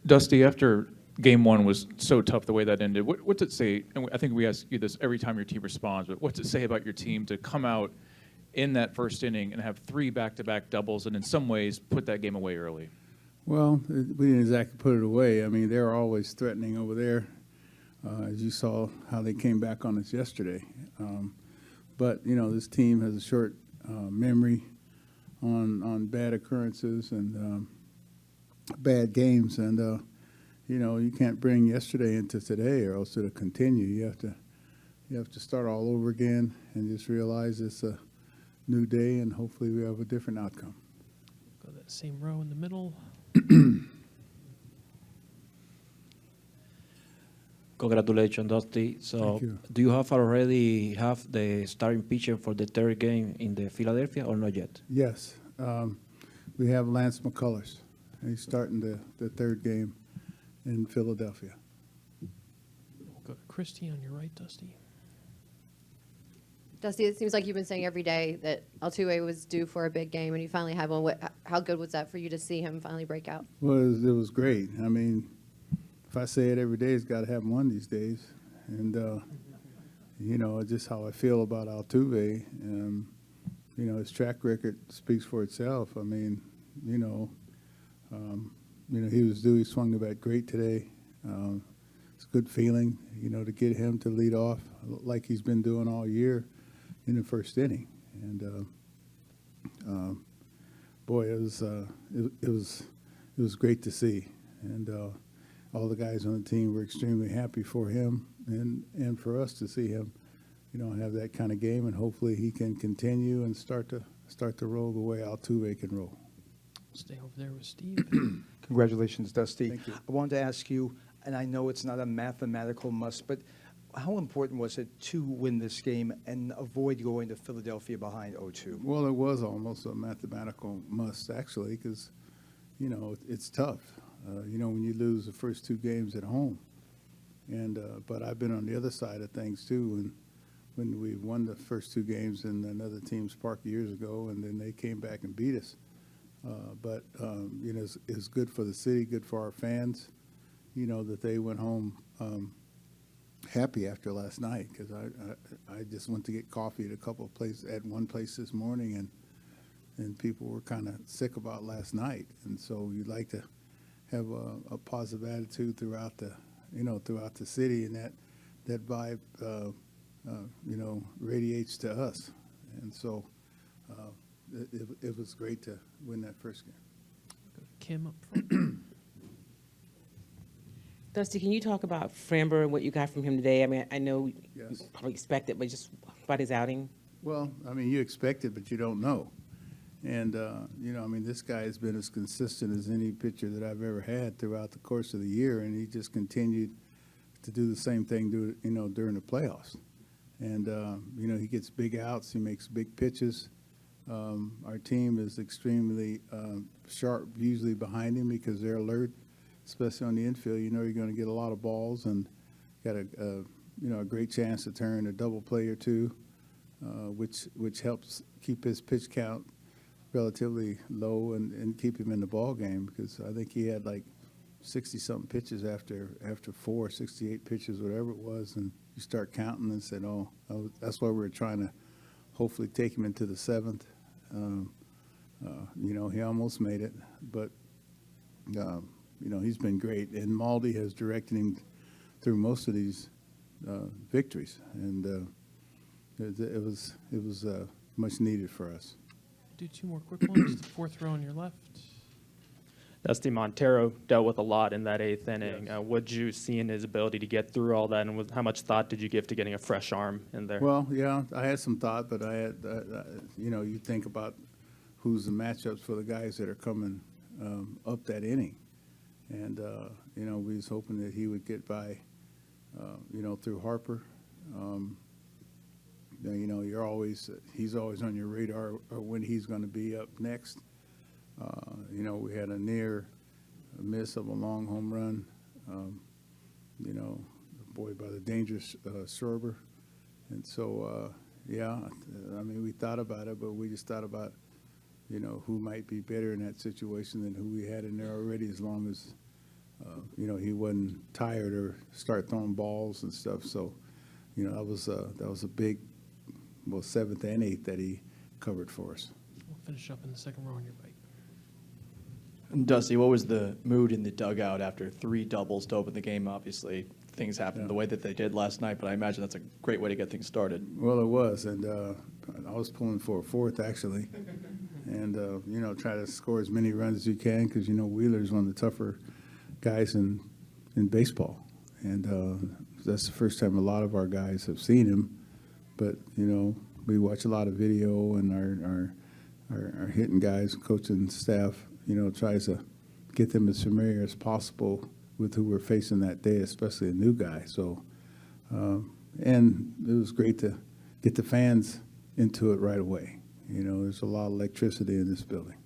Dusty, after game one was so tough the way that ended, what's it say? And I think we ask you this every time your team responds, but what's it say about your team to come out in that first inning and have 3 back-to-back doubles and in some ways put that game away early? Well, we didn't exactly put it away. I mean, they're always threatening over there, as you saw how they came back on us yesterday. But, this team has a short memory on bad occurrences and bad games. And, you can't bring yesterday into today or else it'll continue. You have to start all over again and just realize it's a new day and hopefully we have a different outcome. Go that same row in the middle. Congratulations, Dusty. So, Thank you. do you already have the starting pitcher for the third game in the Philadelphia or not yet? Yes. We have Lance McCullers. He's starting the third game in Philadelphia. Go to Christie on your right, Dusty. Dusty, it seems like you've been saying every day that Altuve was due for a big game, and you finally had one. How good was that for you to see him finally break out? Well, it was great. I mean, if I say it every day, it's got to happen one of these days. And, just how I feel about Altuve. His track record speaks for itself. I mean, he was due. He swung the bat great today. It's a good feeling, to get him to lead off like he's been doing all year in the first inning. And boy, it was great to see. And all the guys on the team were extremely happy for him and for us to see him, have that kind of game. And hopefully he can continue and start to roll the way Altuve can roll. Stay over there with Steve. Congratulations, Dusty. Thank you. I wanted to ask you, and I know it's not a mathematical must, but how important was it to win this game and avoid going to Philadelphia behind 0-2? Well, it was almost a mathematical must, actually, because, it's tough, when you lose the first 2 games at home. And but I've been on the other side of things, too, and when we won the first 2 games in another team's park years ago, and then they came back and beat us. But it's good for the city, good for our fans, that they went home happy after last night, because I just went to get coffee at a couple of places, at one place this morning, and people were kind of sick about last night. And so you'd like to have a positive attitude throughout the city, and that vibe, radiates to us. And so it was great to win that first game. Go to Kim up front. Dusty, can you talk about Framber and what you got from him today? I mean, I know you Yes. probably expect it, but just about his outing. Well, I mean, you expect it, but you don't know. And, this guy has been as consistent as any pitcher that I've ever had throughout the course of the year, and he just continued to do the same thing, during the playoffs. And, he gets big outs, he makes big pitches. Our team is extremely sharp usually behind him because they're alert, especially on the infield. You're going to get a lot of balls and got a great chance to turn a double play or two, which helps keep his pitch count relatively low and keep him in the ball game, because I think he had like 60-something pitches after 68 pitches, whatever it was, and you start counting and said, that's why we're trying to hopefully take him into the 7th. He almost made it, but he's been great, and Maldi has directed him through most of these victories, and it was much needed for us. Do 2 more quick ones. The 4th row on your left. Dusty Montero dealt with a lot in that 8th inning. Yes. What did you see in his ability to get through all that, and how much thought did you give to getting a fresh arm in there? Well, yeah, I had some thought, but I had, you think about who's the matchups for the guys that are coming up that inning. And, we was hoping that he would get by, through Harper. He's always on your radar when he's going to be up next. We had a near miss of a long home run, by the dangerous Schwarber. And so, we thought about it, but we just thought about, who might be better in that situation than who we had in there already, as long as you know, he wasn't tired or start throwing balls and stuff. So, you know, that was a big, well, 7th and 8th that he covered for us. We'll finish up in the second row on your right. Dusty, what was the mood in the dugout after 3 doubles to open the game? Obviously, things happened the way that they did last night, but I imagine that's a great way to get things started. Well, it was, and I was pulling for a 4th actually, and you know, try to score as many runs as you can because you know Wheeler's one of the tougher guys in baseball, and that's the first time a lot of our guys have seen him. But you know, we watch a lot of video, and our hitting guys, coaching staff, you know, tries to get them as familiar as possible with who we're facing that day, especially a new guy. So, and it was great to get the fans into it right away. You know, there's a lot of electricity in this building.